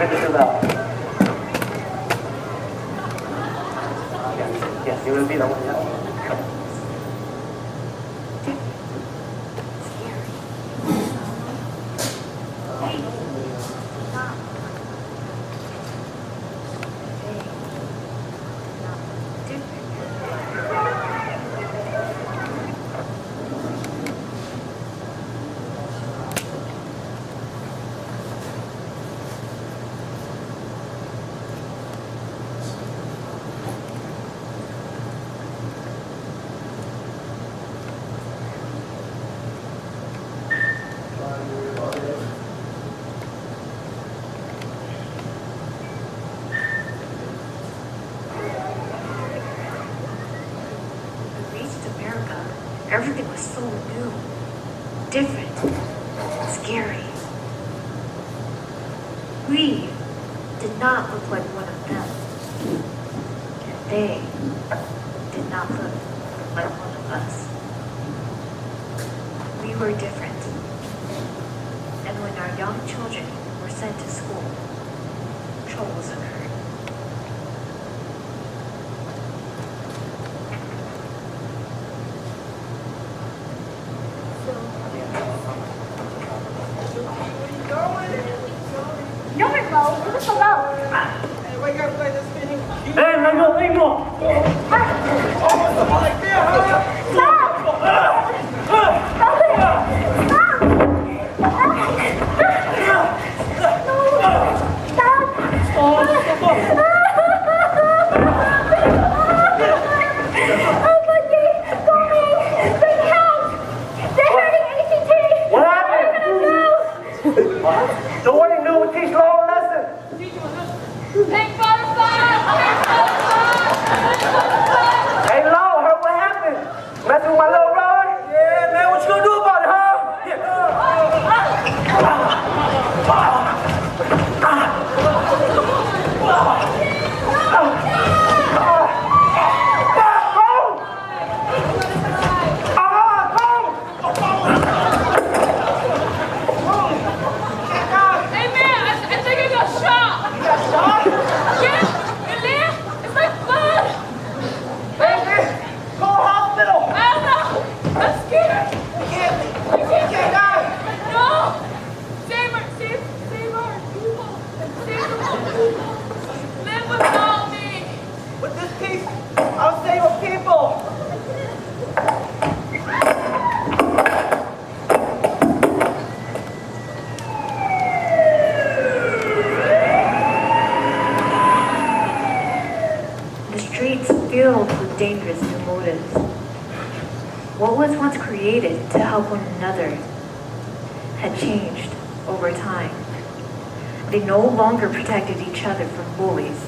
finish it up. Yes, you will be the one. Everything was so new, different, scary. We did not look like one of them, and they did not look like one of us. We were different, and when our young children were sent to school, troubles occurred. Nobody knew what teach long lesson. Hey, Law, heard what happened? Messing with my little brother? Yeah, man, what you gonna do about it, Filled with dangerous new motives. What was once created to help one another had changed over time. They no longer protected each other from bullies.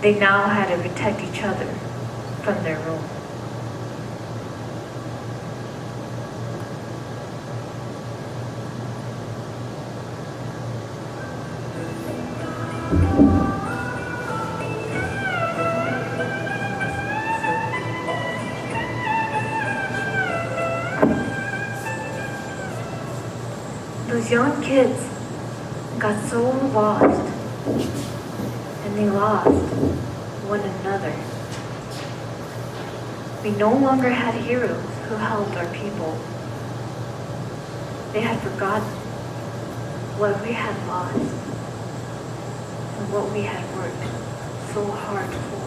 They now had to protect each other from their own. Those young kids got so lost, and they lost one another. We no longer had heroes who helped our people. They had forgotten what we had lost and what we had worked so hard for.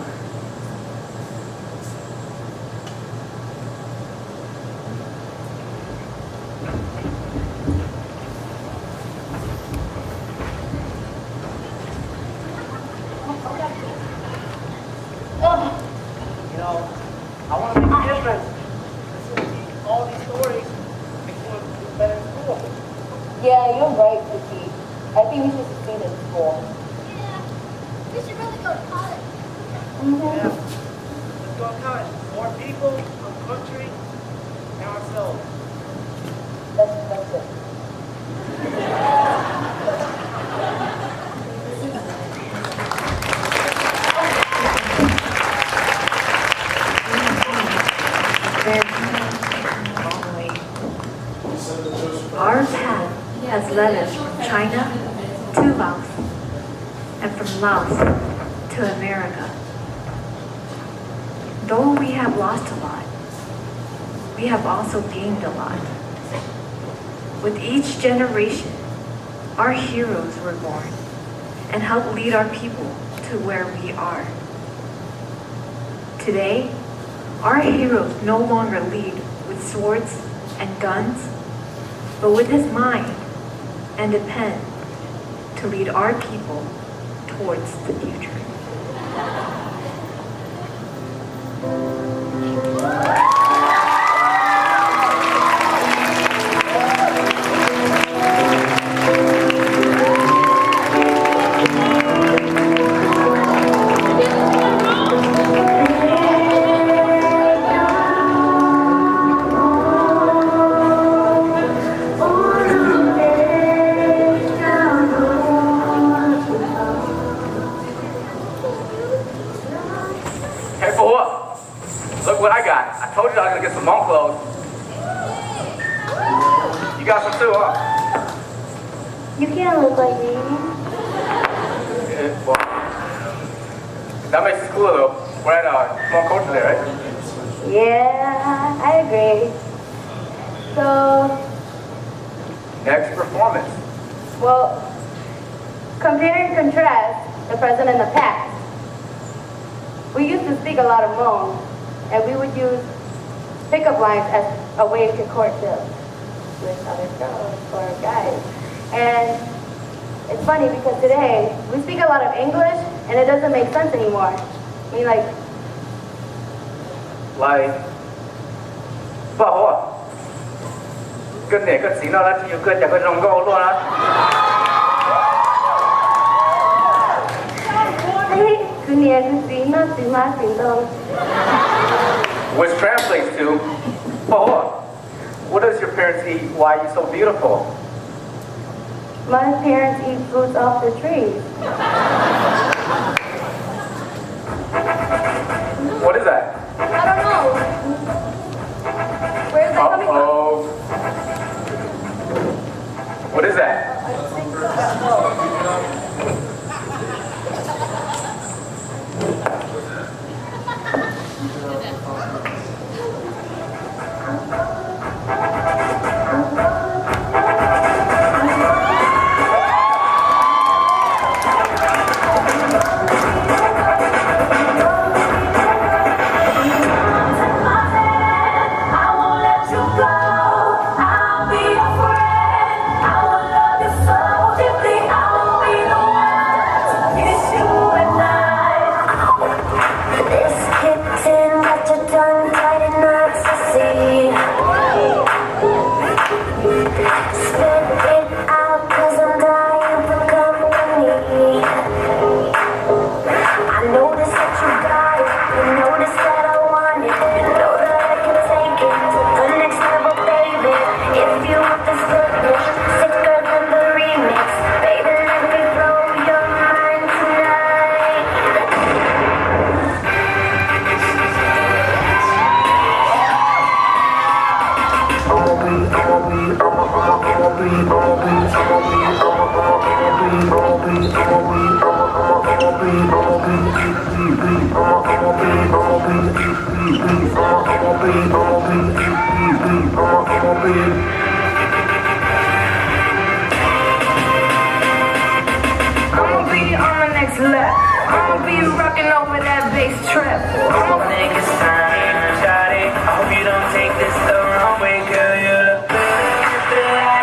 I want to make a difference. All these stories make you do better in school. Yeah, you're right, Vicky. I think we should succeed in school. Yeah, we should really go to college. Yeah. Let's go to college. More people, our country, and ourselves. That's it. Our path has led us from China to Laos, and from Laos to America. Though we have lost a lot, we have also gained a lot. With each generation, our heroes were born and helped lead our people to where we are. Today, our heroes no longer lead with swords and guns, but with his mind and a pen to lead our people towards the future. Hey, fool! Look what I got. I told you I was gonna get some monk clothes. You got some too, huh? You can't look like me. Yeah, well, that makes it cooler though. We're at Monk Culture Day, right? Yeah, I agree. So, Next performance. well, compare and contrast the present and the past. We used to speak a lot of Hmong, and we would use pickup lines as a way to courtship with other girls or guys. And it's funny because today we speak a lot of English, and it doesn't make sense anymore. I mean, like, Bà Hồ à? Cân này cân xí nào là chịu cân chả cân rồng gâu luôn á. Which translates to, Bà Hồ à? What does your parents eat? Why are you so beautiful? my parents eat fruits off the trees. What is that? I don't know. Where's that coming from? Uh-oh. What is that? I'ma be on the next lap. I'ma be rocking over that bass trap. Niggas sign, shawty. I hope you don't take this the wrong way, girl. You look good.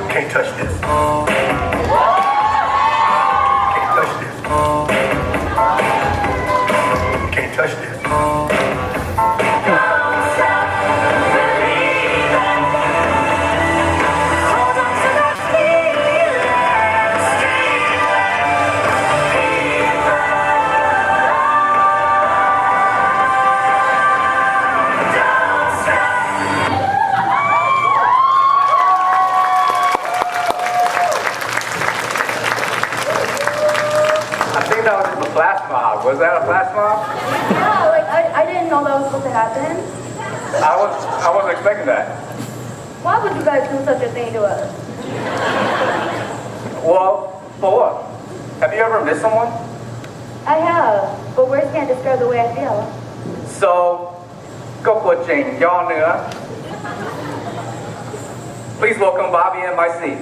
Can't touch this. Can't touch this. Can't touch this. Bob? Yeah, like I didn't know that was supposed to happen. I wasn't expecting that. Why would you guys do such a thing to us? Well, for what? Have you ever missed someone? I have, but words can't describe the way I feel. So ก็ปวดเจ๋งย่อเนื้อ Please welcome Bobby and my seat.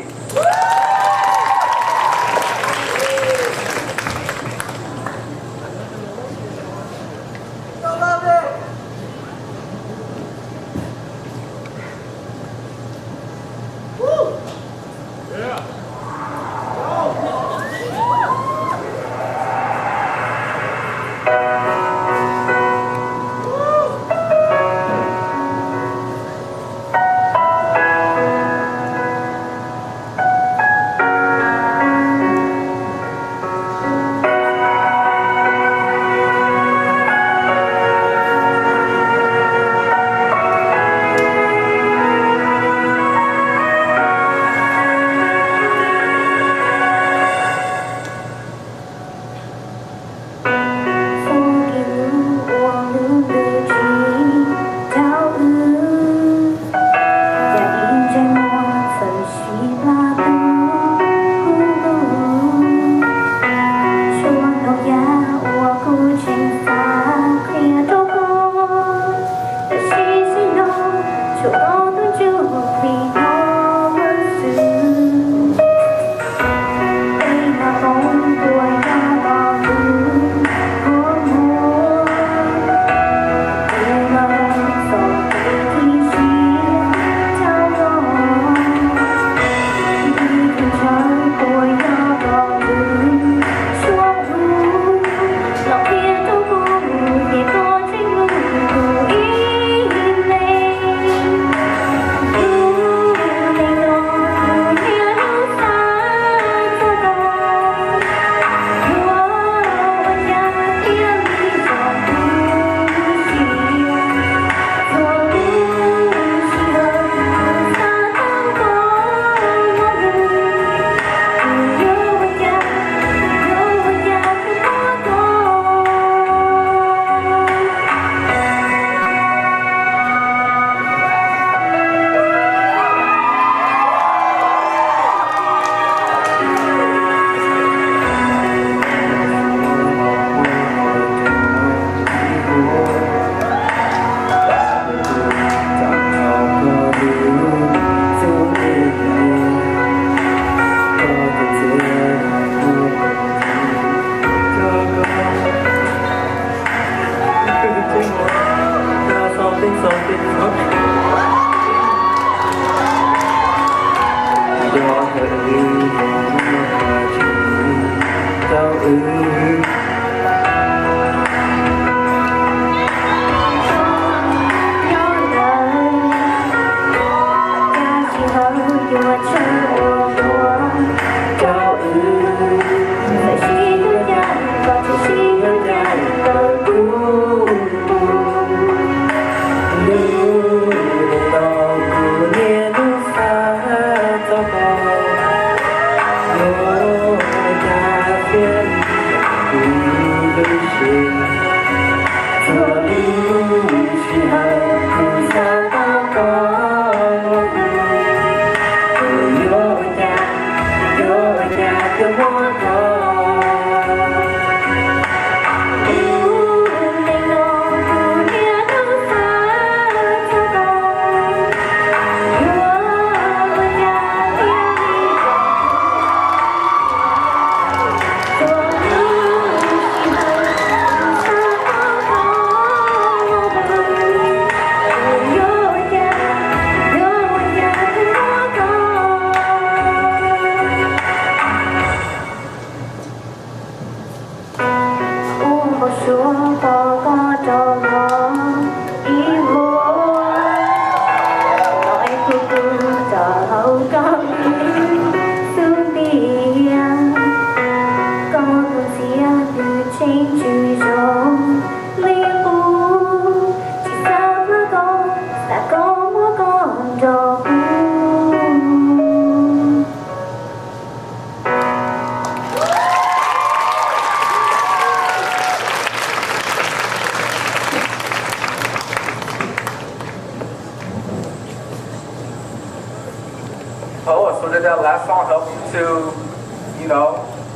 did that last song help you to,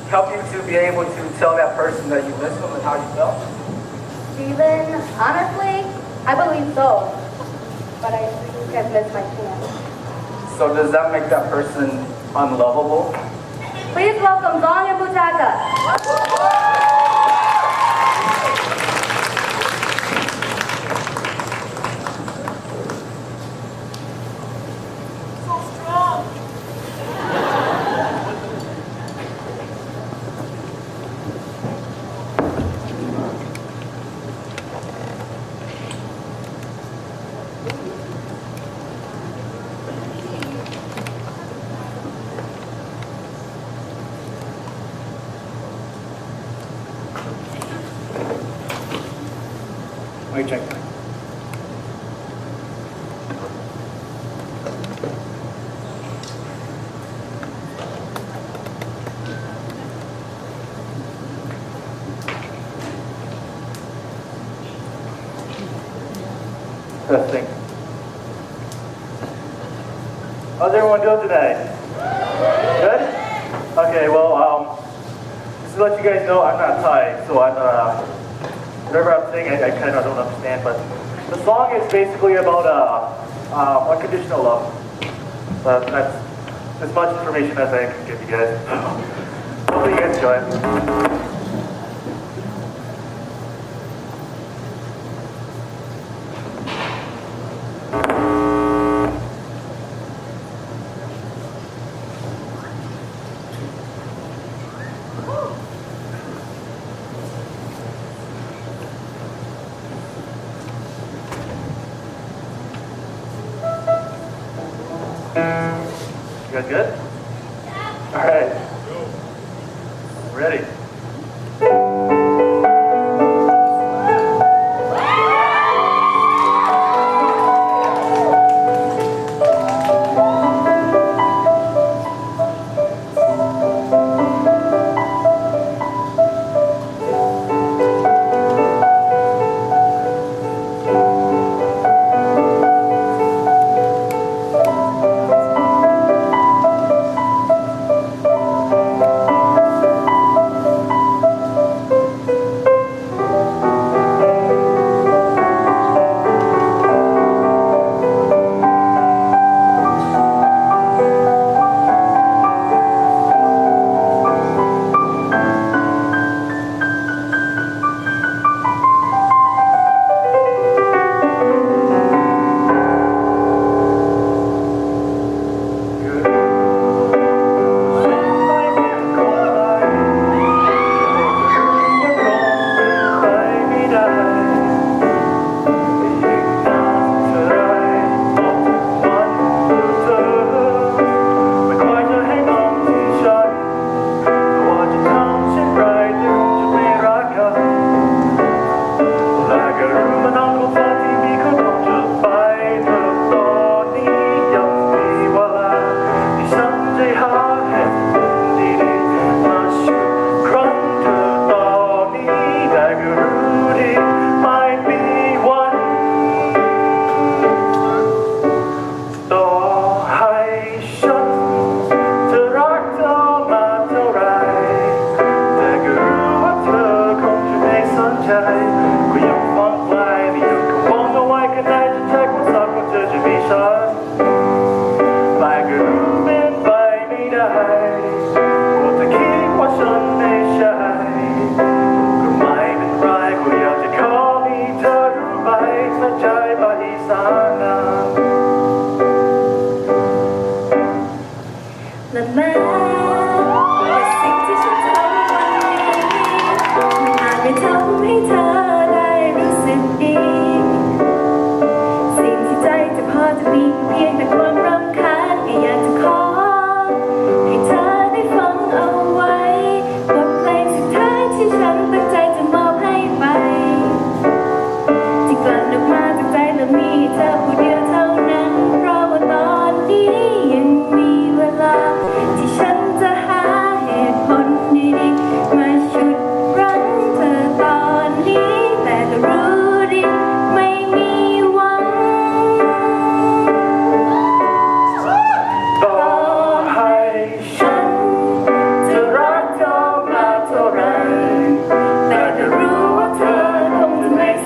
help you to be able to tell that person that you miss them and how you felt? Steven, honestly, I believe so. But I think I've missed my chance. So does that make that person unlovable? Please welcome Zong and Butaka. Mic check. Testing. How's everyone doing today? Good? Okay, well, just to let you guys know, I'm not Thai, so whatever I'm saying, I kind of don't understand, but the song is basically about unconditional love. But that's as much information as I can give you guys. Hopefully you guys enjoy it. You guys good? All right. Ready?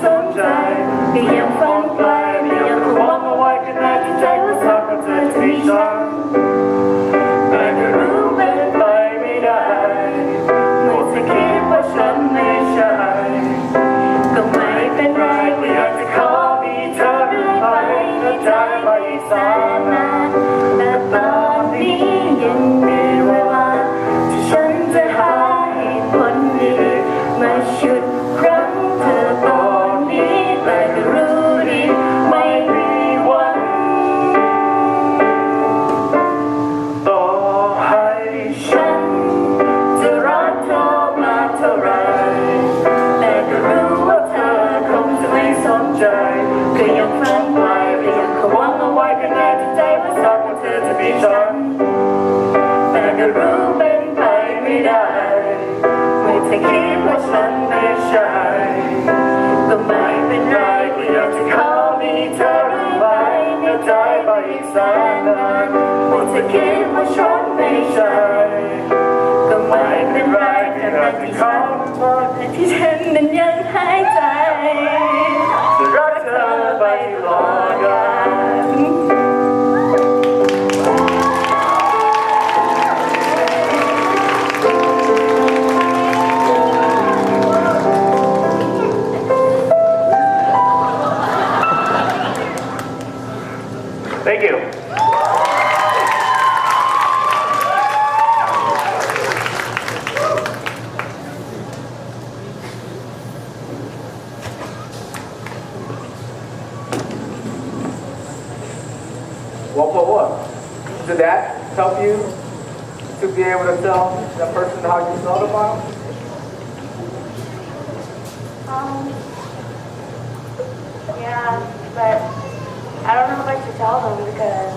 สนใจก็ยังฝันไกลก็ยังคงหวังเอาไว้ข้างในที่ใจว่าสักวันเธอจะมีฉันแต่ก็รู้เป็นไปไม่ได้เมื่อเธอคิดว่าฉันไม่ใช่ก็ไม่เป็นไรก็อยากจะขอมีเธอเรื่อยไปและใจไปอีกแสนนานแต่ตอนนี้ยังมีเวลาที่ฉันจะหาเหตุผลดีมาชุดรั้งเธอตอนนี้แต่ก็รู้ดีไม่มีวัน ต่อให้ ฉันจะรักเธอมากเท่าไรแต่ก็รู้ว่าเธอคงจะไม่สนใจก็ยังฝันไกลก็ยังคงหวังเอาไว้ข้างในที่ใจว่าสักวันเธอจะมีฉันแต่ก็รู้เป็นไปไม่ได้เมื่อเธอคิดว่าฉันไม่ใช่ก็ไม่เป็นไรก็อยากจะขอมีเธอเรื่อยไปในใจไปอีกแสนนานเมื่อเธอคิดว่าฉันไม่ใช่ก็ไม่เป็นไรขณะที่ฉันบอกและที่ฉันนั้นยังหายใจจะรักเธอไปตลอดกาล Thank you. What? Did that help you to be able to tell that person how you felt about them? Yeah, but I don't know what to tell them because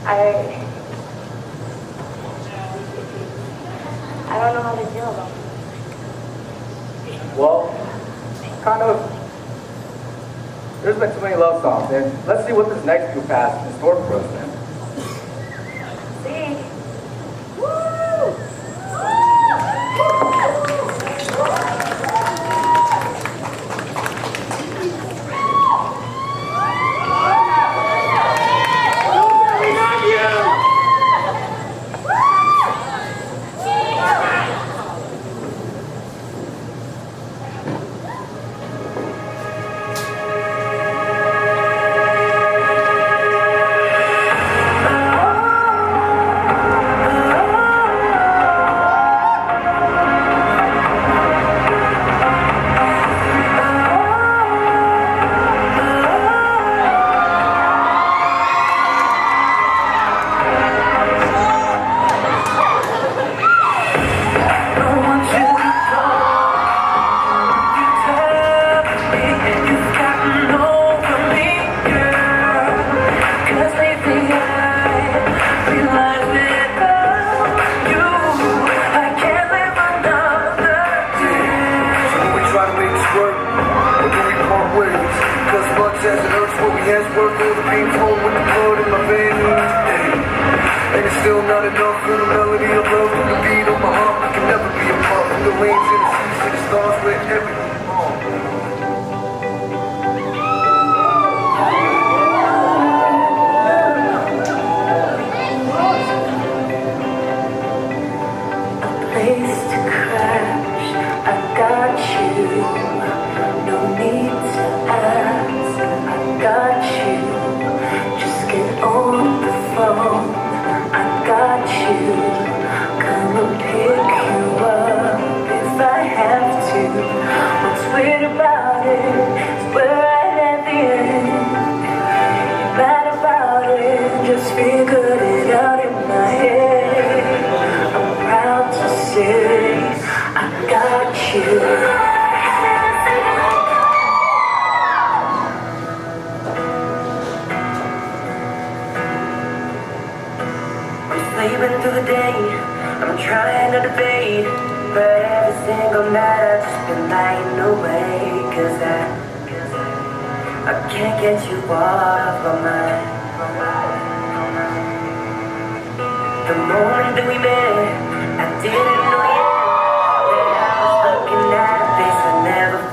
I don't know how to feel about them. Well, there's been too many love songs, and let's see what this next group has in store for us then. See?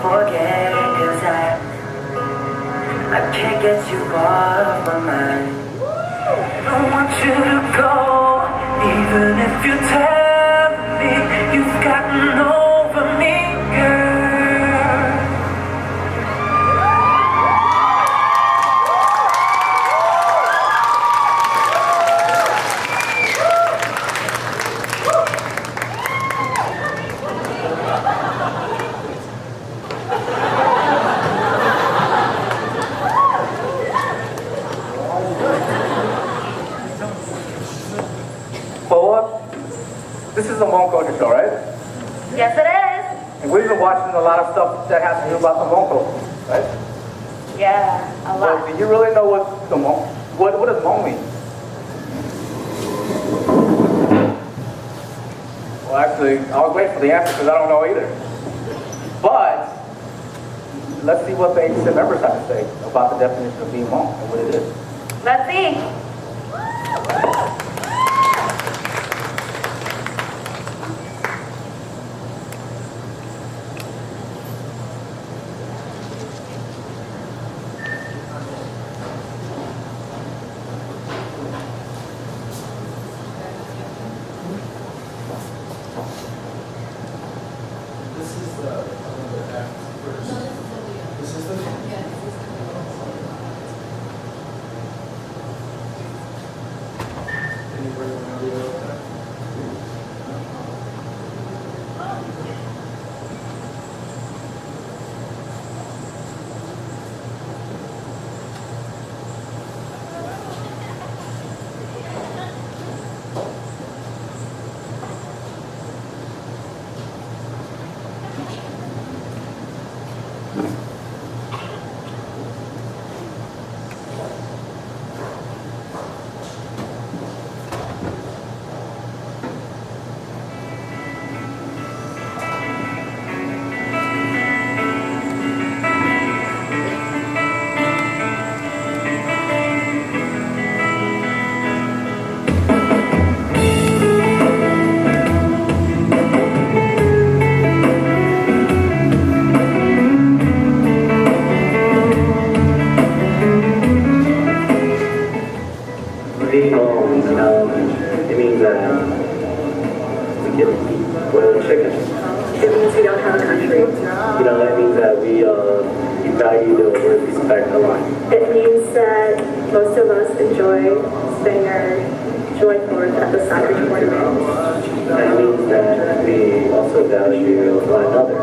Forget I can't get you off my mind. I want you to go, even if you tell me you've gotten over me, girl. Well, this is a Hmong culture show, right? Yes, it is. And we've been watching a lot of stuff that has to do about the Hmong culture, right? Yeah, a Well, lot. do you really know what the Hmong, what does Hmong mean? Well, actually, I was waiting for the answer because I don't know either. But let's see what the ancient members have to say about the definition of being Hmong and what it is. Let's see. Being Hmong, it means that we get boiled chicken. It means we don't have a country. It means that we value the word respect a lot. It means that most of us enjoy spending our joy forth at the soccer tournament. And it means that we also value one another.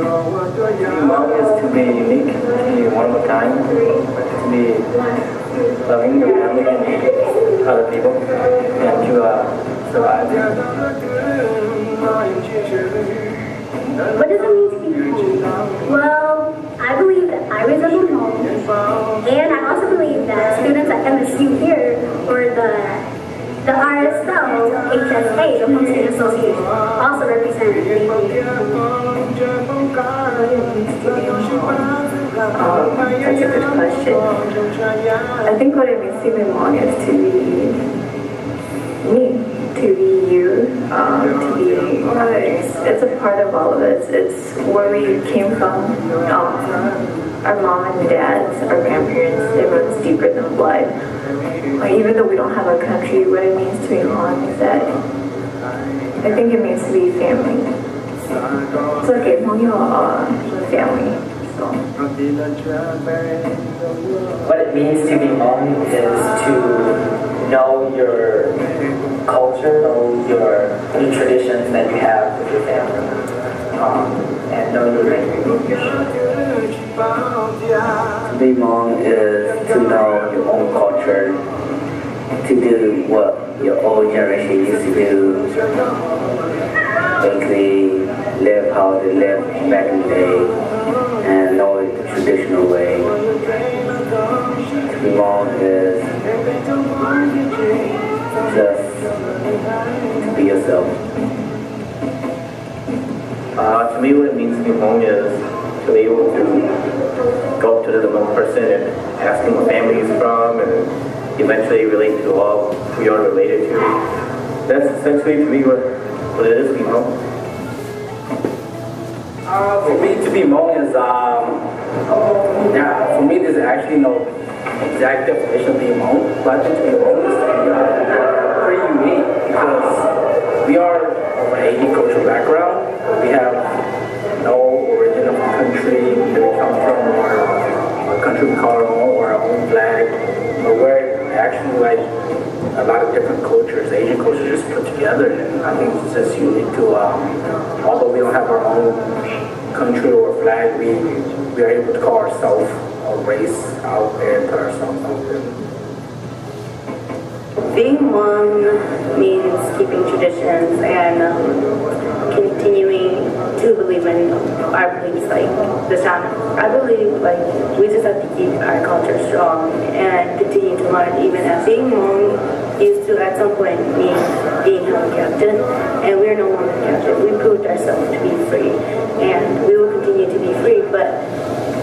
Hmong is to be unique, to be one of a kind, to be loving your family and other people, and to survive. What does it mean to be home? Well, I believe that I resemble home, and I also believe that students at MSU here, or the RSL, HSA, the Home Student Association, also represent me. That's a good question. I think what it means to be Hmong is to be me, to be you, to be, it's a part of all of us. It's where we came from. Our mom and dads, our grandparents, it runs deeper than blood. Even though we don't have a country, what it means to be Hmong is that I think it means to be family. So, okay, Hmong family. So. What it means to be Hmong is to know your culture, know your traditions that you have with your family, and know your language. To be Hmong is to know your own culture, to do what your old generation used to do, basically live how they lived back in the day, and know it the traditional way. To be Hmong is just to be yourself. To me, what it means to be Hmong is to be able to go up to the Hmong person and ask them what family he's from, and eventually relate to all who you are related to. That's essentially to me what it is to be Hmong. For me, to be Hmong is, yeah, for me, there's actually no exact definition of being Hmong, but I think to be Hmong is to be pretty unique because we are of an Asian cultural background. We have no origin of the country that we come from, or a country we call our own, or our own flag, but we're actually like a lot of different cultures, Asian cultures just put together, and I think it's just unique to, although we don't have our own country or flag, we are able to call ourselves a race out there and put ourselves out there. Being Hmong means keeping traditions and continuing to believe in our beliefs, like the shaman. I believe like we just have to keep our culture strong and continue to learn, even as being Hmong used to at some point mean being held captive, and we are no longer captive. We proved ourselves to be free, and we will continue to be free, but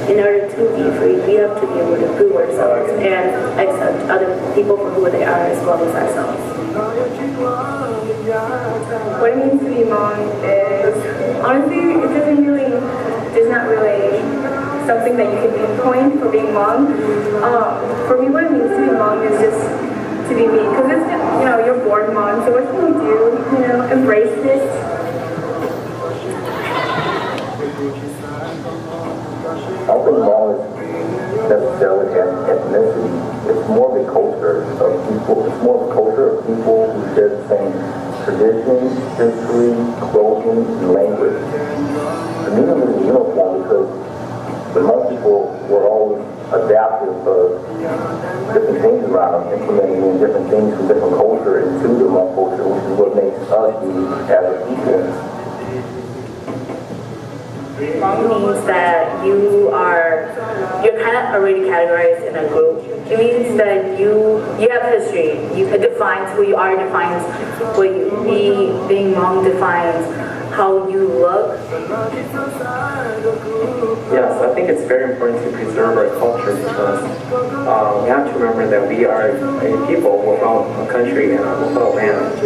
in order to be free, we have to be able to prove ourselves and accept other people for who they are as well as ourselves. What it means to be Hmong is, honestly, there's not really something that you can pinpoint for being Hmong. For me, what it means to be Hmong is just to be me, because it's, you're born Hmong, so what can you do? Embrace this. I don't think Hmong is necessarily an ethnicity. It's more of a culture of people. It's more of a culture of people who share the same traditions, history, clothing, and language. The meaning is uniform because the Hmong people were always adaptive of different things around them, implementing different things from different culture into the Hmong culture, which is what makes us unique as a people. Hmong means that you're kind of already categorized in a group. It means that you have history. It defines who you are, defines what you be. Being Hmong defines how you look. Yes, I think it's very important to preserve our culture because we have to remember that we are a people without a country and without land.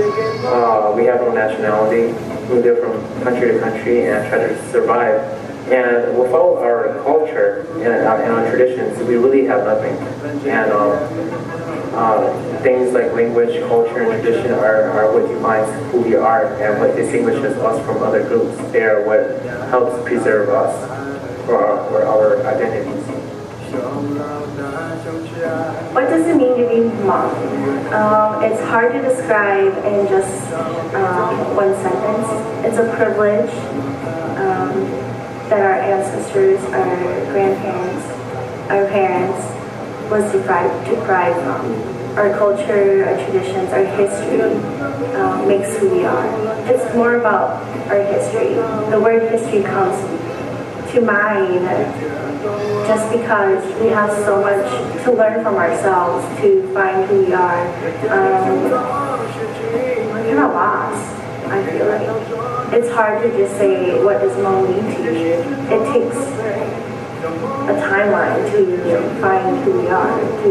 We have no nationality. We live from country to country and try to survive. And without our culture and our traditions, we really have nothing. And things like language, culture, and tradition are what defines who we are and what distinguishes us from other groups. They are what helps preserve us for our identities. What does it mean to be Hmong? It's hard to describe in just one sentence. It's a privilege that our ancestors, our grandparents, our parents was deprived from. Our culture, our traditions, our history makes who we are. It's more about our history. The word history comes to mind just because we have so much to learn from ourselves to find who we are. We're kind of lost, I feel like. It's hard to just say, what does Hmong mean to you? It takes a timeline to find who we are, to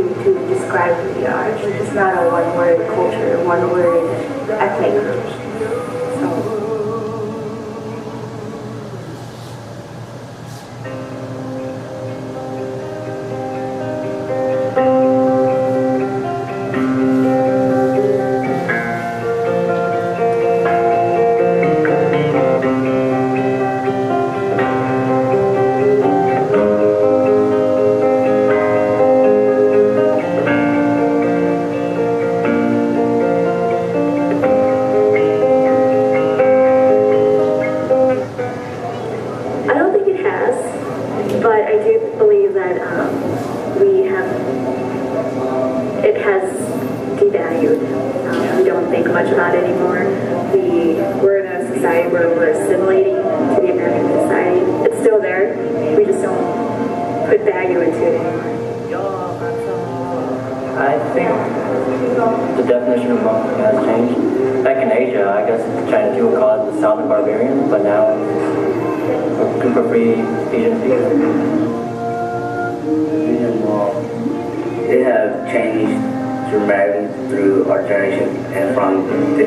describe who we are. It's not a one-word culture, one-word ethnic group. It has changed dramatically through our generation and from the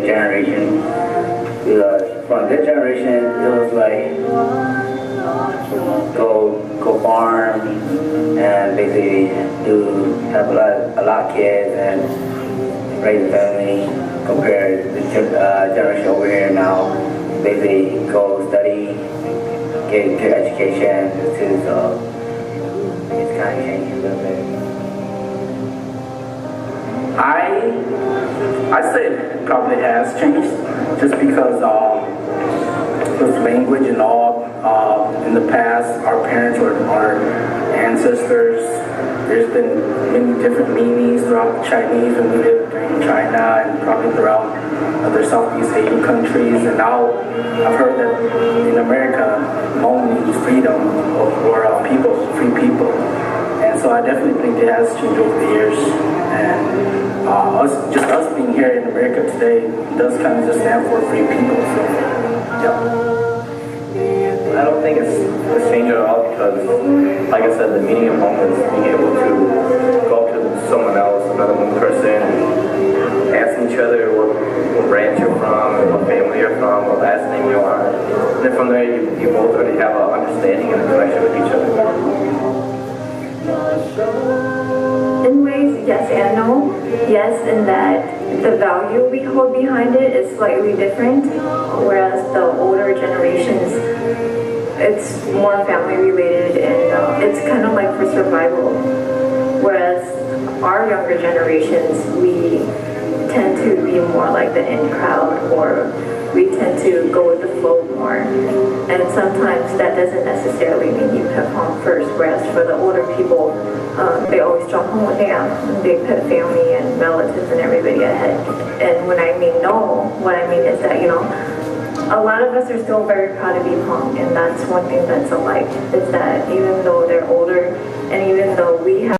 generation Because from this generation, it was like go farm and basically have a lot of kids and raise a family. Compared to the generation over here now, basically go study, get good education. So it's kind of changed a little bit. I say it probably has changed just because with language and all, in the past, our parents or our ancestors, there's been many different meanings throughout Chinese when we lived in China and probably throughout other Southeast Asian countries. And now I've heard that in America, Hmong means freedom or people, free people. And so I definitely think it has changed over the years. And us being here in America today does kind of just stand for free people. So, yeah. I don't think it's changed at all because, like I said, the meaning of home is being able to go up to someone else, another one person, asking each other what branch you're from, what family you're from, what last name you are. And then from there, you both already have an understanding and a connection with each other. In ways, yes and no. Yes, in that the value we hold behind it is slightly different, whereas the older generations, it's more family related and it's kind of like for survival. Whereas our younger generations, we tend to be more like the in crowd, or we tend to go with the flow more. And sometimes that doesn't necessarily mean you put home first, whereas for the older people, they always jump home with them. They put family and relatives and everybody ahead. And when I mean no, what I mean is that, a lot of us are still very proud to be Hmong, and that's one thing that's alike, is that even though they're older and even though we have